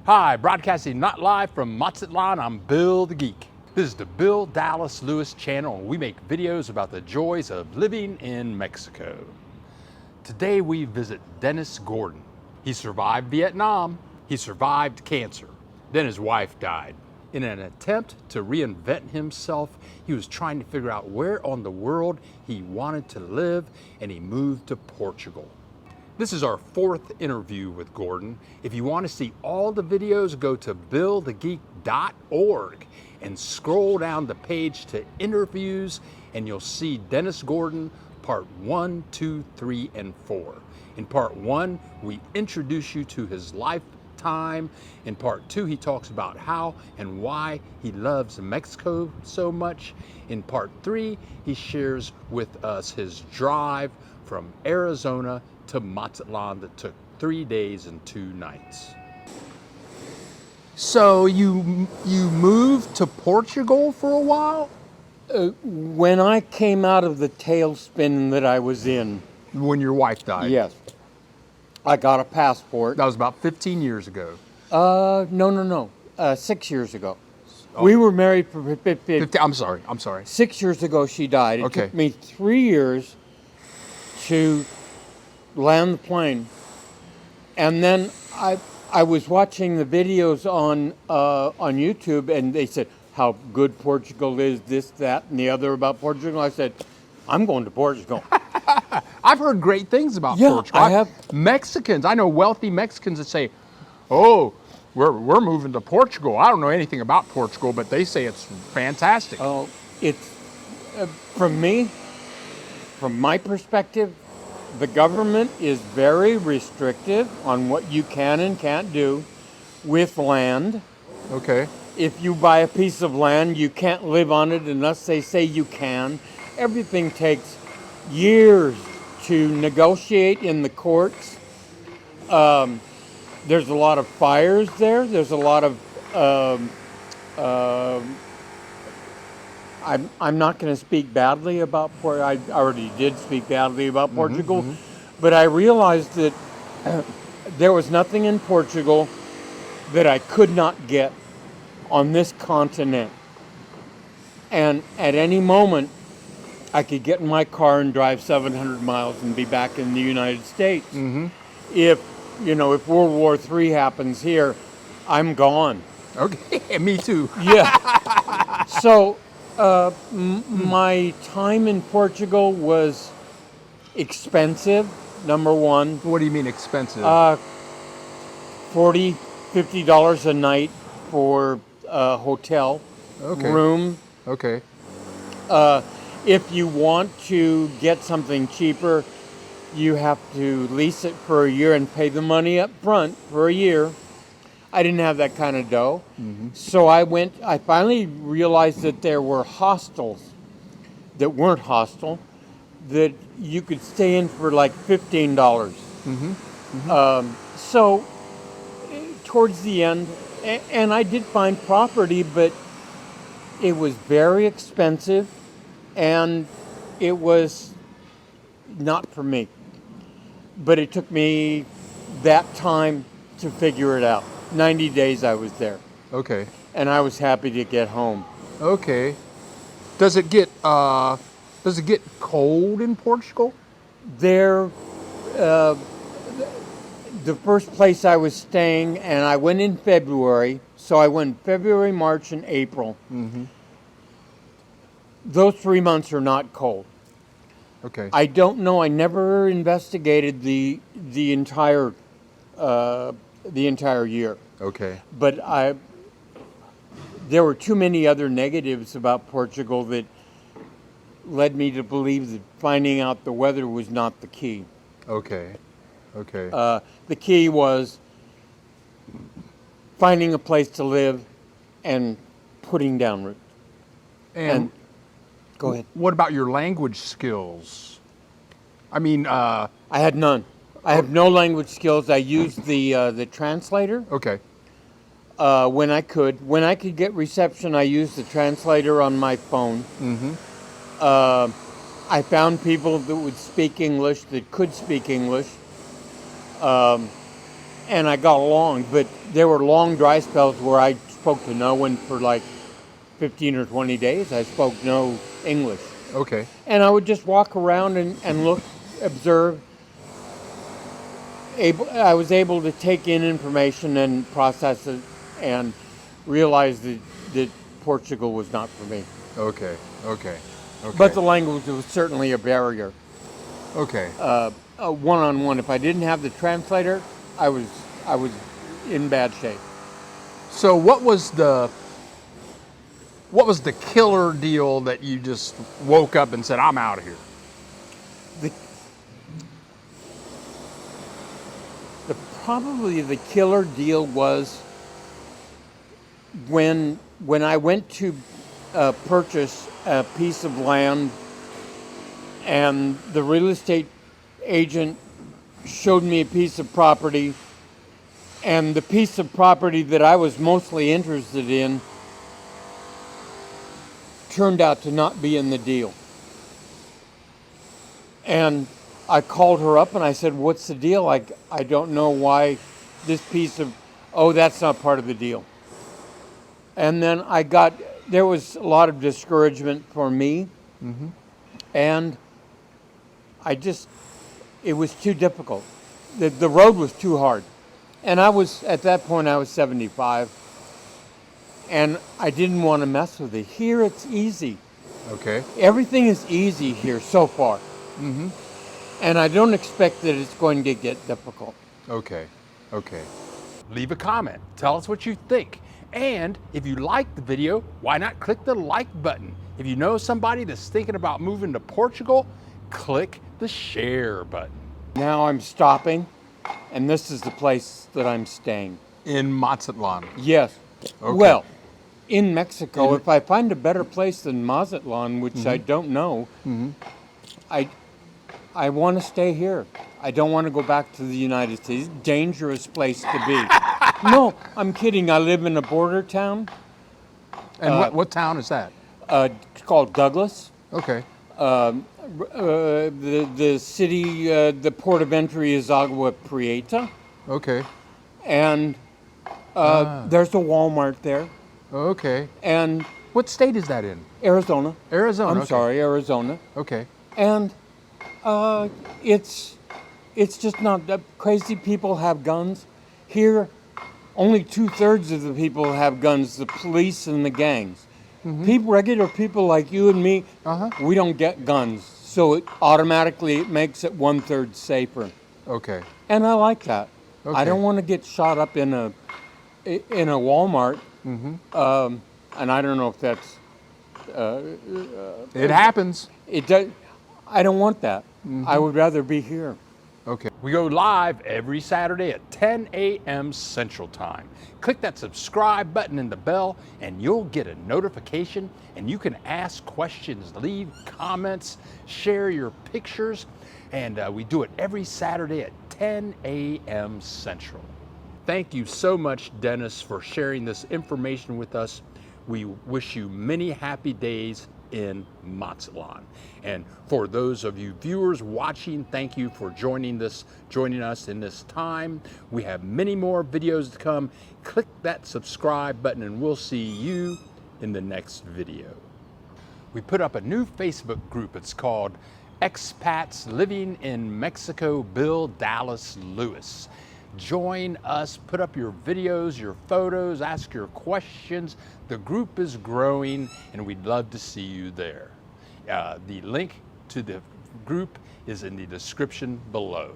Hi, broadcasting not live from Mazatlan, I'm Bill the Geek. This is the Bill Dallas Lewis channel, and we make videos about the joys of living in Mexico. Today we visit Dennis Gordan. He survived Vietnam, he survived cancer, then his wife died. In an attempt to reinvent himself, he was trying to figure out where on the world he wanted to live, and he moved to Portugal. This is our fourth interview with Gordan. If you want to see all the videos, go to billthegeek.org and scroll down the page to interviews, and you'll see Dennis Gordan part 1, 2, 3, and 4. In part 1, we introduce you to his lifetime. In part 2, he talks about how and why he loves Mexico so much. In part 3, he shares with us his drive from Arizona to Mazatlan that took 3 days and 2 nights. So you moved to Portugal for a while? When I came out of the tailspin that I was in. When your wife died? Yes. I got a passport. That was about 15 years ago. No. 6 years ago. Oh. We were married for 15. I'm sorry. 6 years ago she died. It took me 3 years to land the plane. And then I was watching the videos on YouTube, and they said how good Portugal is, this, that, and the other about Portugal. I said, I'm going to Portugal. I've heard great things about Portugal. I have. Mexicans, I know wealthy Mexicans that say, oh, we're moving to Portugal. I don't know anything about Portugal, but they say it's fantastic. Oh, it's, from my perspective, the government is very restrictive on what you can and can't do with land. Okay. If you buy a piece of land, you can't live on it unless they say you can. Everything takes years to negotiate in the courts. There's a lot of fires there. There's a lot of... I'm not going to speak badly about Portugal. I already did speak badly about Portugal. But I realized that there was nothing in Portugal that I could not get on this continent. And at any moment, I could get in my car and drive 700 miles and be back in the United States. If World War III happens here, I'm gone. Okay, me too. Yeah. So my time in Portugal was expensive, number one. What do you mean expensive? $40, $50 a night for a hotel room. Okay. If you want to get something cheaper, you have to lease it for a year and pay the money up front for a year. I didn't have that kind of dough. So I finally realized that there were hostels that weren't hostel that you could stay in for like $15. So towards the end, and I did find property, but it was very expensive and it was not for me. But it took me that time to figure it out. 90 days I was there. Okay. And I was happy to get home. Okay. Does it get cold in Portugal? There, the first place I was staying, and I went in February, so I went February, March, and April. Those 3 months are not cold. Okay. I don't know. I never investigated the entire year. Okay. But there were too many other negatives about Portugal that led me to believe that finding out the weather was not the key. Okay. The key was finding a place to live and putting down roots. And go ahead. What about your language skills? I mean, I had none. I have no language skills. I used the translator. Okay. When I could get reception, I used the translator on my phone. I found people that would speak English, that could speak English. and I got along, but there were long dry spells where I spoke to no one for like 15 or 20 days. I spoke no English. Okay. And I would just walk around and look, observe. I was able to take in information and process it and realize that Portugal was not for me. Okay. Okay. Okay. But the language was certainly a barrier. Okay. One-on-one. If I didn't have the translator, I was in bad shape. So what was the killer deal that you just woke up and said, I'm out of here? Probably the killer deal was when I went to purchase a piece of land, and the real estate agent showed me a piece of property, and the piece of property that I was mostly interested in turned out to not be in the deal. And I called her up and I said, what's the deal? I don't know why this piece of, that's not part of the deal. And then there was a lot of discouragement for me. Mm-hmm. And it was too difficult. The road was too hard. And at that point, I was 75. And I didn't want to mess with it. Here, it's easy. Okay. Everything is easy here so far. Mm-hmm. And I don't expect that it's going to get difficult. Okay. Okay. Leave a comment. Tell us what you think. And if you like the video, why not click the like button? If you know somebody that's thinking about moving to Portugal, click the share button. Now I'm stopping, and this is the place that I'm staying. In Mazatlan. Yes. Okay. Well, in Mexico, if I find a better place than Mazatlan, which I don't know, I want to stay here. I don't want to go back to the United States. Dangerous place to be. No, I'm kidding. I live in a border town. And what town is that? It's called Douglas. Okay. The city, the port of entry is Agua Prieta. Okay. And there's a Walmart there. Okay. And what state is that in? Arizona. Arizona. I'm sorry, Arizona. Okay. And it's just not that crazy. People have guns. Here, only 2/3 of the people have guns, the police and the gangs. Mm-hmm. Regular people like you and me, we don't get guns. So it automatically makes it 1/3 safer. Okay. And I like that. Okay. I don't want to get shot up in a Walmart. Mm-hmm. And I don't know if that's... it happens. It does. I don't want that. Mm-hmm. I would rather be here. Okay. We go live every Saturday at 10 a.m. Central Time. Click that subscribe button and the bell, and you'll get a notification, and you can ask questions, leave comments, share your pictures, and we do it every Saturday at 10 a.m. Central. Thank you so much, Dennis, for sharing this information with us. We wish you many happy days in Mazatlan. And for those of you viewers watching, thank you for joining us in this time. We have many more videos to come. Click that subscribe button and we'll see you in the next video. We put up a new Facebook group. It's called Expats Living in Mexico, Bill Dallas Lewis. Join us, put up your videos, your photos, ask your questions. The group is growing and we'd love to see you there. The link to the group is in the description below.